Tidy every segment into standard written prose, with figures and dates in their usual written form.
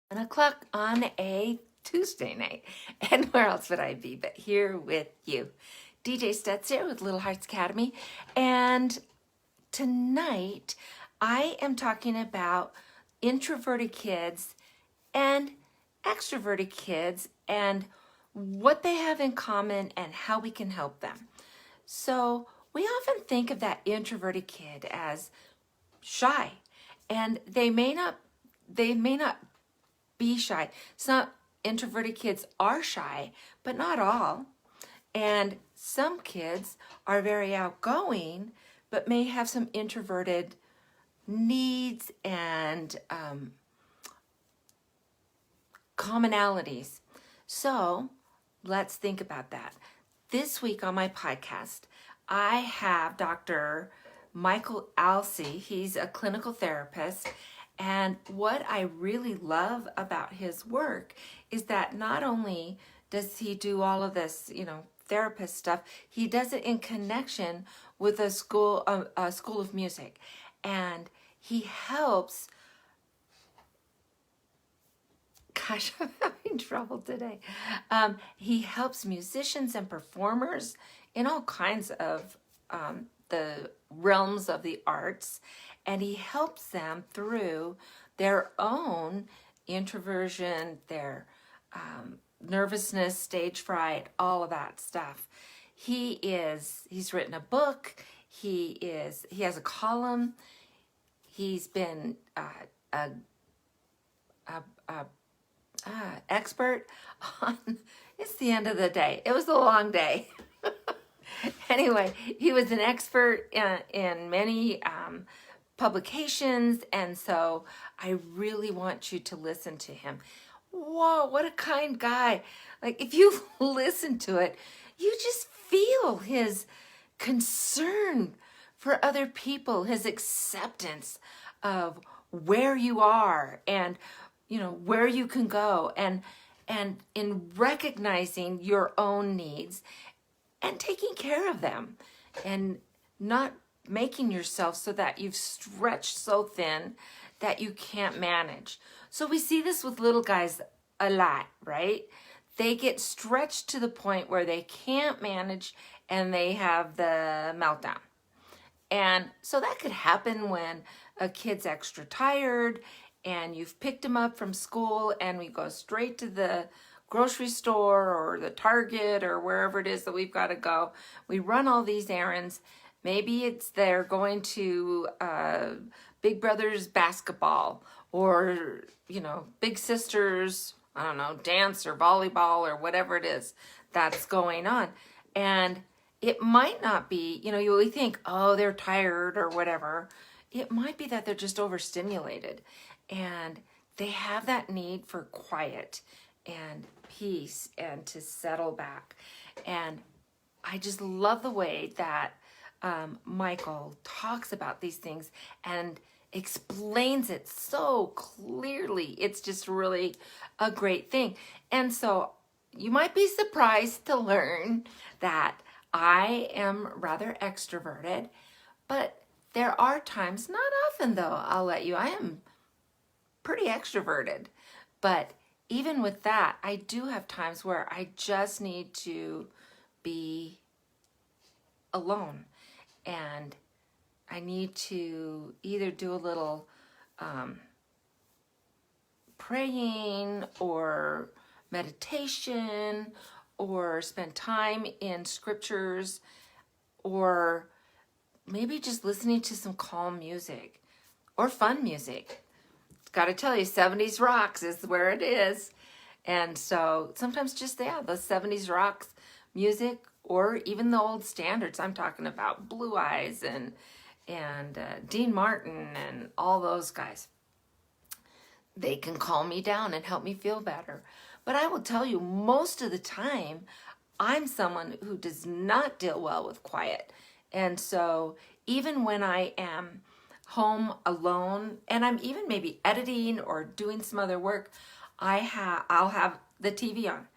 1 o'clock on a Tuesday night. And where else would I be but here with you? DJ Stutz here with Little Hearts Academy. And tonight I am talking about introverted kids and extroverted kids and what they have in common and how we can help them. So we often think of that introverted kid as shy, and they may not be shy. Some introverted kids are shy, but not all. And some kids are very outgoing, but may have some introverted needs and commonalities. So let's think about that. This week on my podcast, I have Dr. Michael Alcee. He's a clinical therapist. And what I really love about his work is that not only does he do all of this, therapist stuff, he does it in connection with a school of music. And he helps, gosh, I'm having trouble today. He helps musicians and performers in all kinds of the realms of the arts, and he helps them through their own introversion, their nervousness, stage fright, all of that stuff. He's written a book. He has a column. He's been expert on, it's the end of the day. It was a long day. Anyway, he was an expert in many publications, and so I really want you to listen to him. Whoa, what a kind guy. Like, if you listen to it, you just feel his concern for other people, his acceptance of where you are and, where you can go, and in recognizing your own needs and taking care of them and not making yourself so that you've stretched so thin that you can't manage. So we see this with little guys a lot, right? They get stretched to the point where they can't manage and they have the meltdown. And so that could happen when a kid's extra tired and you've picked him up from school and we go straight to the grocery store or the Target or wherever it is that we've got to go. We run all these errands. Maybe it's they're going to Big Brother's basketball or, Big Sister's, dance or volleyball or whatever it is that's going on. And it might not be, you think, oh, they're tired or whatever. It might be that they're just overstimulated and they have that need for quiet and peace and to settle back. And I just love the way that Michael talks about these things and explains it so clearly. It's just really a great thing. And so you might be surprised to learn that I am rather extroverted, but there are times, not often though, I'll let you, I am pretty extroverted. But even with that, I do have times where I just need to be alone. And I need to either do a little praying or meditation or spend time in scriptures or maybe just listening to some calm music or fun music. Got to tell you, 70s rocks is where it is. And so sometimes just, the 70s rocks music or even the old standards. I'm talking about Blue Eyes and Dean Martin and all those guys. They can calm me down and help me feel better. But I will tell you, most of the time, I'm someone who does not deal well with quiet. And so even when I am home alone and I'm even maybe editing or doing some other work, I'll have the TV on.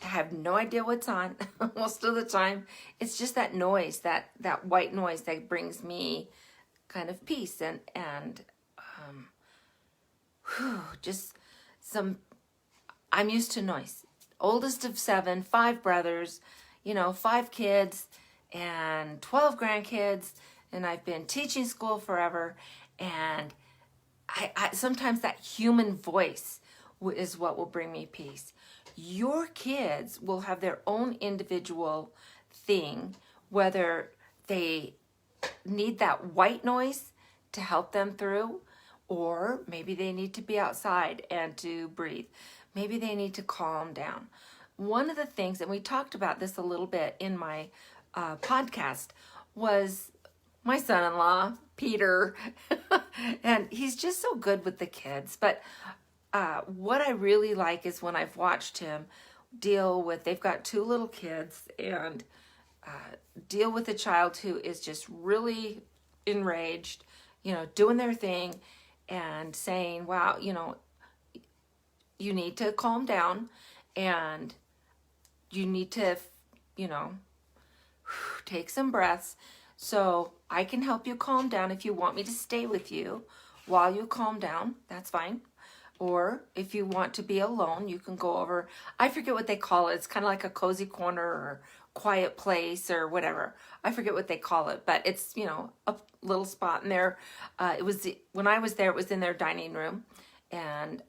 I have no idea what's on most of the time. It's just that noise, that white noise that brings me kind of peace and just I'm used to noise. Oldest of 7, 5 brothers, 5 kids and 12 grandkids, and I've been teaching school forever, and I sometimes that human voice is what will bring me peace. Your kids will have their own individual thing, whether they need that white noise to help them through, or maybe they need to be outside and to breathe. Maybe they need to calm down. One of the things, and we talked about this a little bit in my podcast, was my son-in-law, Peter, and he's just so good with the kids. But what I really like is when I've watched him deal with, they've got 2 little kids, and deal with a child who is just really enraged, doing their thing and saying, wow, you need to calm down, and you need to, take some breaths. So I can help you calm down. If you want me to stay with you while you calm down, that's fine. Or if you want to be alone, you can go over, I forget what they call it. It's kind of like a cozy corner or quiet place or whatever. I forget what they call it, but it's, a little spot in there. When I was there, it was in their dining room. And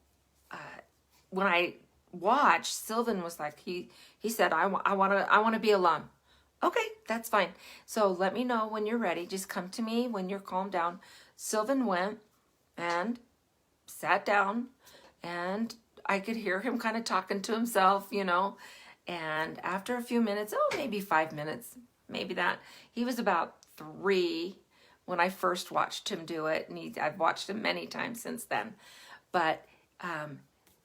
when I watched, Sylvan was like, he said, I want to be alone. Okay, that's fine. So let me know when you're ready. Just come to me when you're calmed down. Sylvan went and sat down, and I could hear him kind of talking to himself, and after a few minutes, maybe 5 minutes, maybe that, he was about 3 when I first watched him do it, and I've watched him many times since then. But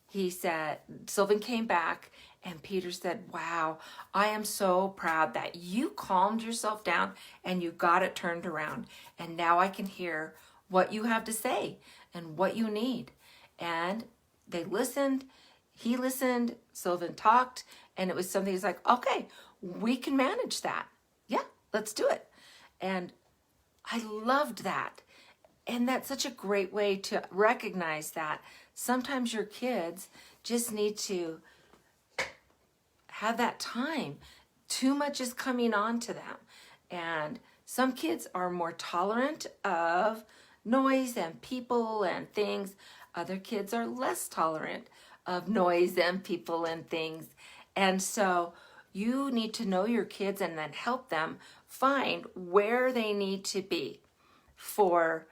he said, Sylvan came back, and Peter said, wow, I am so proud that you calmed yourself down and you got it turned around. And now I can hear what you have to say and what you need. And they listened, he listened, Sylvan talked, and it was something he's like, okay, we can manage that. Yeah, let's do it. And I loved that. And that's such a great way to recognize that sometimes your kids just need to have that time. Too much is coming on to them. And some kids are more tolerant of noise and people and things. Other kids are less tolerant of noise and people and things. And so you need to know your kids and then help them find where they need to be for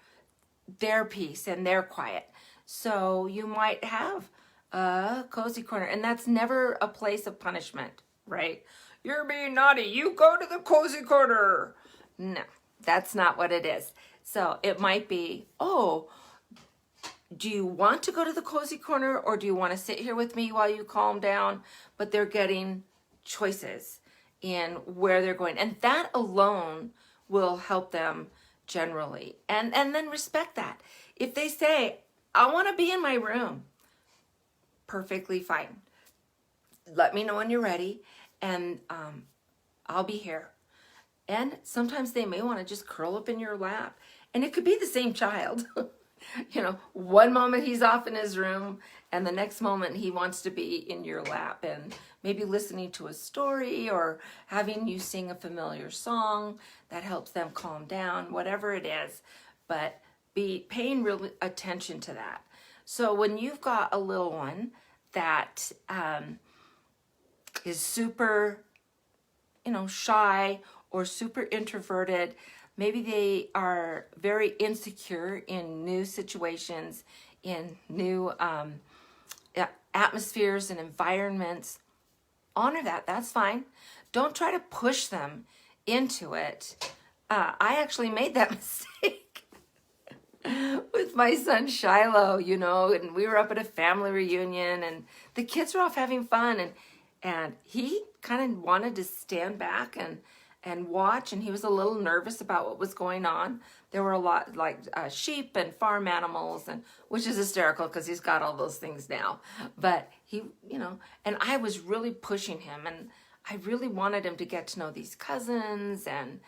their peace and their quiet. So you might have a cozy corner, and that's never a place of punishment, right? You're being naughty, you go to the cozy corner. No, that's not what it is. So it might be, do you want to go to the cozy corner, or do you want to sit here with me while you calm down? But they're getting choices in where they're going, and that alone will help them generally. And then respect that. If they say, I want to be in my room, perfectly fine. Let me know when you're ready, and I'll be here. And sometimes they may want to just curl up in your lap, and it could be the same child. One moment he's off in his room, and the next moment he wants to be in your lap, and maybe listening to a story or having you sing a familiar song that helps them calm down, whatever it is. But be paying real attention to that. So when you've got a little one that is super, shy or super introverted, maybe they are very insecure in new situations, in new atmospheres and environments, honor that. That's fine. Don't try to push them into it. I actually made that mistake with my son Shiloh, and we were up at a family reunion, and the kids were off having fun, and he kind of wanted to stand back and watch, and he was a little nervous about what was going on. There were a lot like sheep and farm animals, and which is hysterical because he's got all those things now. But he, and I was really pushing him, and I really wanted him to get to know these cousins, and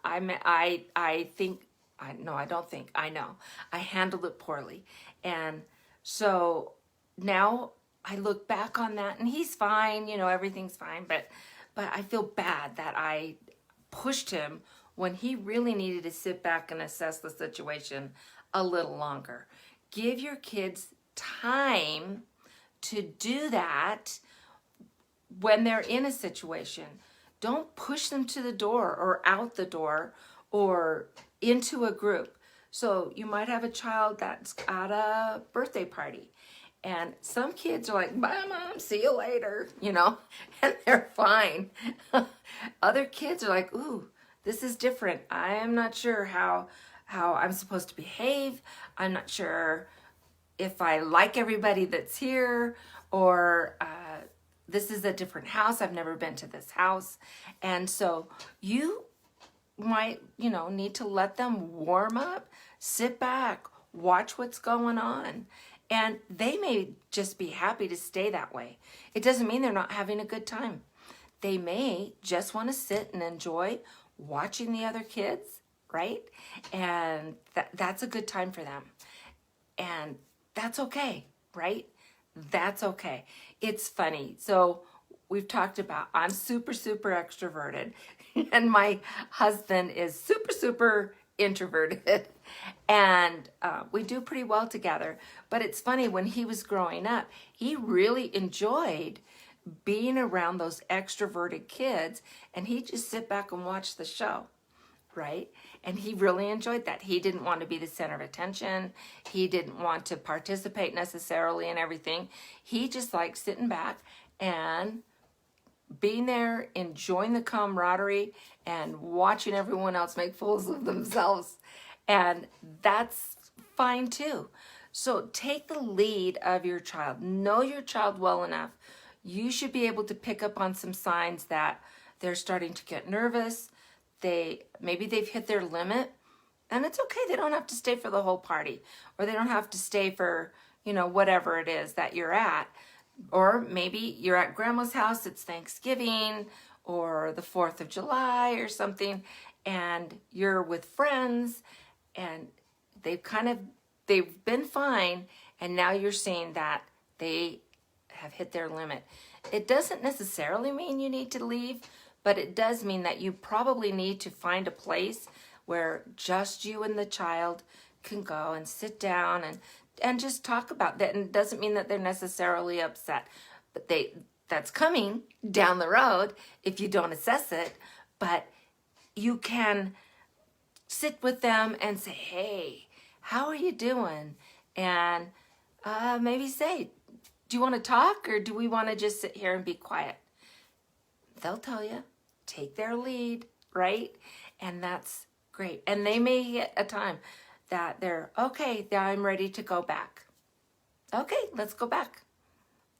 I know I handled it poorly, and So now I look back on that and he's fine, you know, everything's fine, but I feel bad that I pushed him when he really needed to sit back and assess the situation a little longer. Give your kids time to do that when they're in a situation. Don't push them to the door or out the door or into a group. So you might have a child that's at a birthday party, and some kids are like, bye mom, see you later, you know, and they're fine. Other kids are like, ooh, this is different. I'm not sure how I'm supposed to behave. I'm not sure if I like everybody that's here, or this is a different house. I've never been to this house. And so you might, you know, need to let them warm up, sit back, watch what's going on. And they may just be happy to stay that way. It doesn't mean they're not having a good time. They may just want to sit and enjoy watching the other kids, right? And that's a good time for them. And that's okay, right? That's okay. It's funny. So we've talked about, I'm super, super extroverted, and my husband is super, super introverted. And we do pretty well together. But it's funny, when he was growing up, he really enjoyed being around those extroverted kids, and he'd just sit back and watch the show, right? And he really enjoyed that. He didn't want to be the center of attention. He didn't want to participate necessarily in everything. He just liked sitting back and being there, enjoying the camaraderie, and watching everyone else make fools of themselves. And that's fine too. So take the lead of your child. Know your child well enough. You should be able to pick up on some signs that they're starting to get nervous. Maybe they've hit their limit, and it's okay. They don't have to stay for the whole party, or they don't have to stay for, you know, whatever it is that you're at. Or maybe you're at grandma's house, it's Thanksgiving or the 4th of July or something, and you're with friends, and they've been fine, and now you're seeing that they have hit their limit. It doesn't necessarily mean you need to leave, but it does mean that you probably need to find a place where just you and the child can go and sit down and just talk about that. And it doesn't mean that they're necessarily upset, but that's coming down the road if you don't assess it. But you can sit with them and say, hey, how are you doing? And maybe say, do you want to talk, or do we want to just sit here and be quiet? They'll tell you. Take their lead, right? And that's great. And they may hit a time that they're, okay, I'm ready to go back. Okay, let's go back.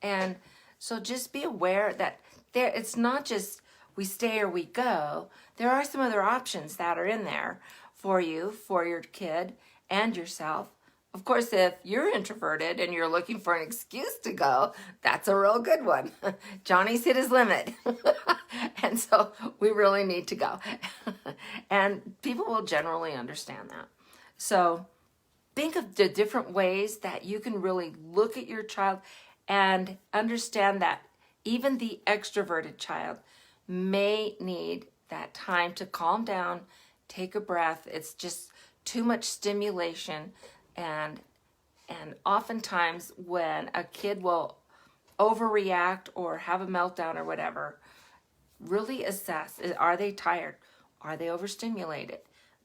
And so just be aware that it's not just we stay or we go. There are some other options that are in there for you, for your kid and yourself. Of course, if you're introverted and you're looking for an excuse to go, that's a real good one. Johnny's hit his limit. And so we really need to go. And people will generally understand that. So think of the different ways that you can really look at your child and understand that even the extroverted child may need that time to calm down, take a breath. It's just too much stimulation. And oftentimes when a kid will overreact or have a meltdown or whatever, really assess, are they tired? Are they overstimulated?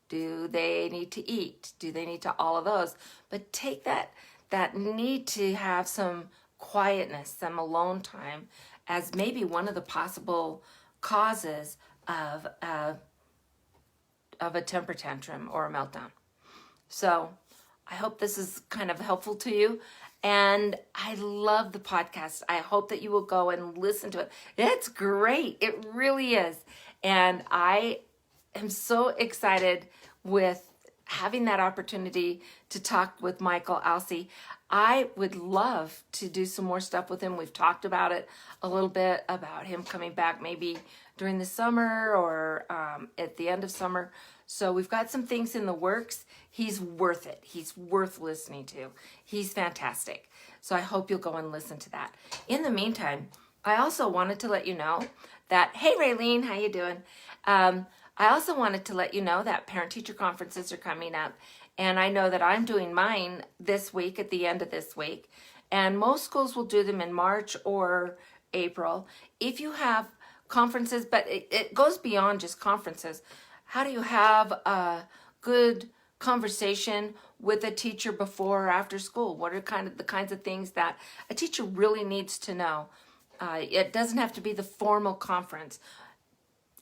Do they need to eat? Do they need to all of those? But take that need to have some quietness, some alone time as maybe one of the possible causes of a temper tantrum or a meltdown. So I hope this is kind of helpful to you. And I love the podcast. I hope that you will go and listen to it. It's great. It really is. And I am so excited with having that opportunity to talk with Michael Alcee. I would love to do some more stuff with him. We've talked about it a little bit, about him coming back maybe during the summer or at the end of summer. So we've got some things in the works. He's worth it. He's worth listening to. He's fantastic. So I hope you'll go and listen to that. In the meantime, I also wanted to let you know that, hey Raylene, how you doing? I also wanted to let you know that parent-teacher conferences are coming up. And I know that I'm doing mine this week, at the end of this week. And most schools will do them in March or April. If you have conferences, but it goes beyond just conferences. How do you have a good conversation with a teacher before or after school? What are the kinds of things that a teacher really needs to know? It doesn't have to be the formal conference.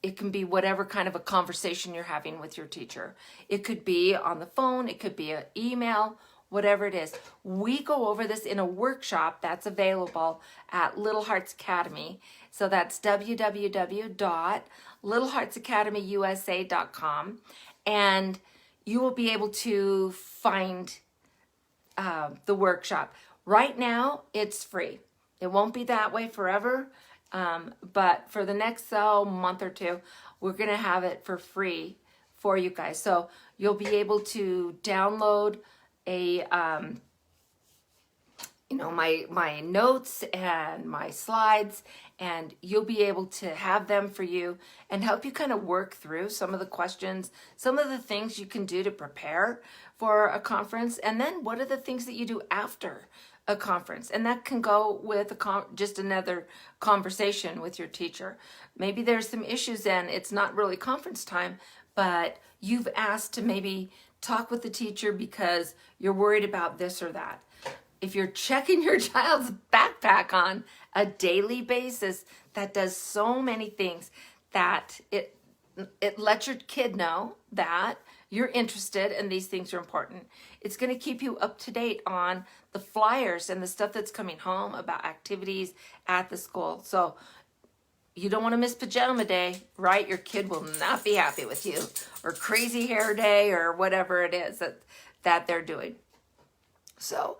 It can be whatever kind of a conversation you're having with your teacher. It could be on the phone, it could be an email, whatever it is. We go over this in a workshop that's available at Little Hearts Academy. So that's www.littleheartsacademyusa.com. And you will be able to find the workshop. Right now, it's free. It won't be that way forever. But for the next month or two, we're going to have it for free for you guys. So you'll be able to download a, my notes and my slides, and you'll be able to have them for you and help you kind of work through some of the questions, some of the things you can do to prepare for a conference, and then what are the things that you do after a conference. And that can go with just another conversation with your teacher. Maybe there's some issues and it's not really conference time, but you've asked to maybe talk with the teacher because you're worried about this or that. If you're checking your child's backpack on a daily basis, that does so many things that it lets your kid know that you're interested and these things are important. It's going to keep you up to date on the flyers and the stuff that's coming home about activities at the school. So you don't want to miss pajama day, right? Your kid will not be happy with you, or crazy hair day, or whatever it is that they're doing. So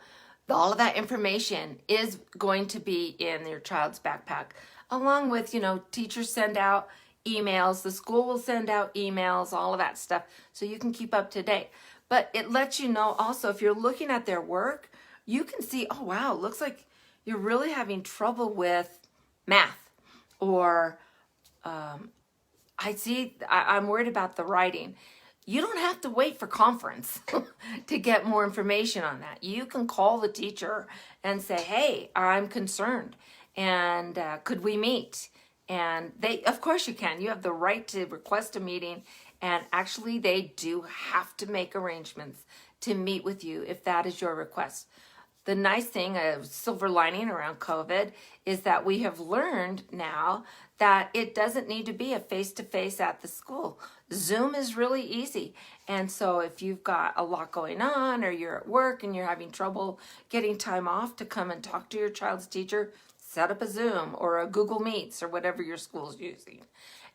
all of that information is going to be in your child's backpack, along with, teachers send out emails, the school will send out emails, all of that stuff, so you can keep up to date. But it lets you know also, if you're looking at their work, you can see, oh wow, looks like you're really having trouble with math, or I'm worried about the writing. You don't have to wait for conference to get more information on that. You can call the teacher and say, hey, I'm concerned, and could we meet? And of course you can. You have the right to request a meeting, and actually they do have to make arrangements to meet with you if that is your request. The nice thing, a silver lining around COVID, is that we have learned now that it doesn't need to be a face-to-face at the school. Zoom is really easy. And so if you've got a lot going on, or you're at work and you're having trouble getting time off to come and talk to your child's teacher, set up a Zoom or a Google Meets or whatever your school's using.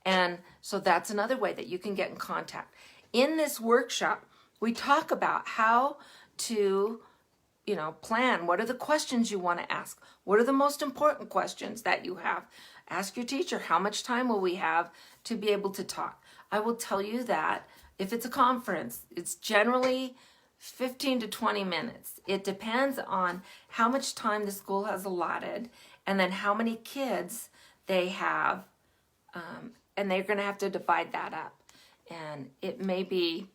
And so that's another way that you can get in contact. In this workshop, we talk about how to plan. What are the questions you want to ask? What are the most important questions that you have? Ask your teacher, how much time will we have to be able to talk? I will tell you that if it's a conference, it's generally 15 to 20 minutes. It depends on how much time the school has allotted, and then how many kids they have, and they're going to have to divide that up. And it may be,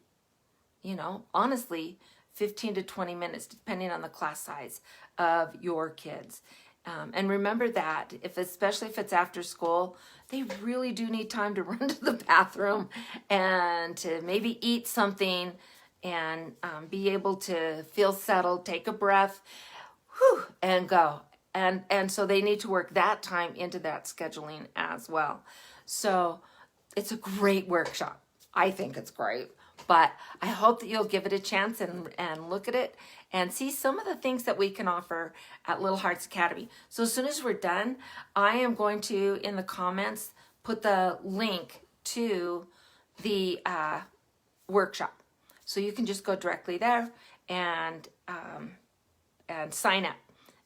honestly, 15 to 20 minutes, depending on the class size of your kids. And remember that, especially if it's after school, they really do need time to run to the bathroom and to maybe eat something and be able to feel settled, take a breath, and go. And so they need to work that time into that scheduling as well. So it's a great workshop. I think it's great. But I hope that you'll give it a chance and look at it and see some of the things that we can offer at Little Hearts Academy. So as soon as we're done, I am going to, in the comments, put the link to the workshop. So you can just go directly there and sign up.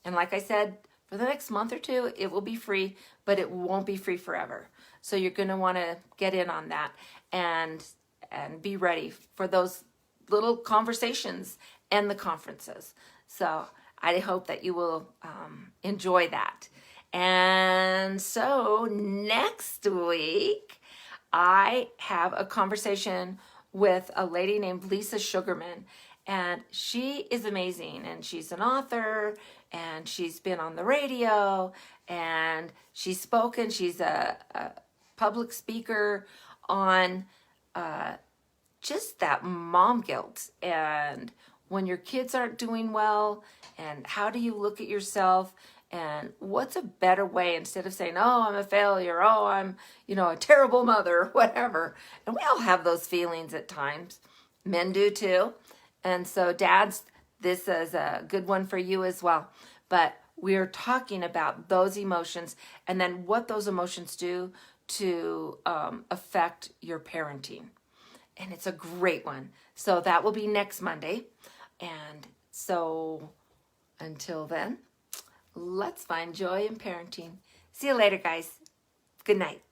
And like I said, for the next month or two, it will be free, but it won't be free forever. So you're going to want to get in on that and and be ready for those little conversations and the conferences. So I hope that you will enjoy that. And so next week, I have a conversation with a lady named Lisa Sugarman, and she is amazing, and she's an author, and she's been on the radio, and she's spoken. She's a public speaker on just that mom guilt, and when your kids aren't doing well, and how do you look at yourself, and what's a better way, instead of saying, oh, I'm a failure, oh, I'm, a terrible mother, whatever. And we all have those feelings at times. Men do too. And so dads, this is a good one for you as well. But we're talking about those emotions and then what those emotions do to affect your parenting. And it's a great one. So that will be next Monday. And so until then, let's find joy in parenting. See you later, guys. Good night.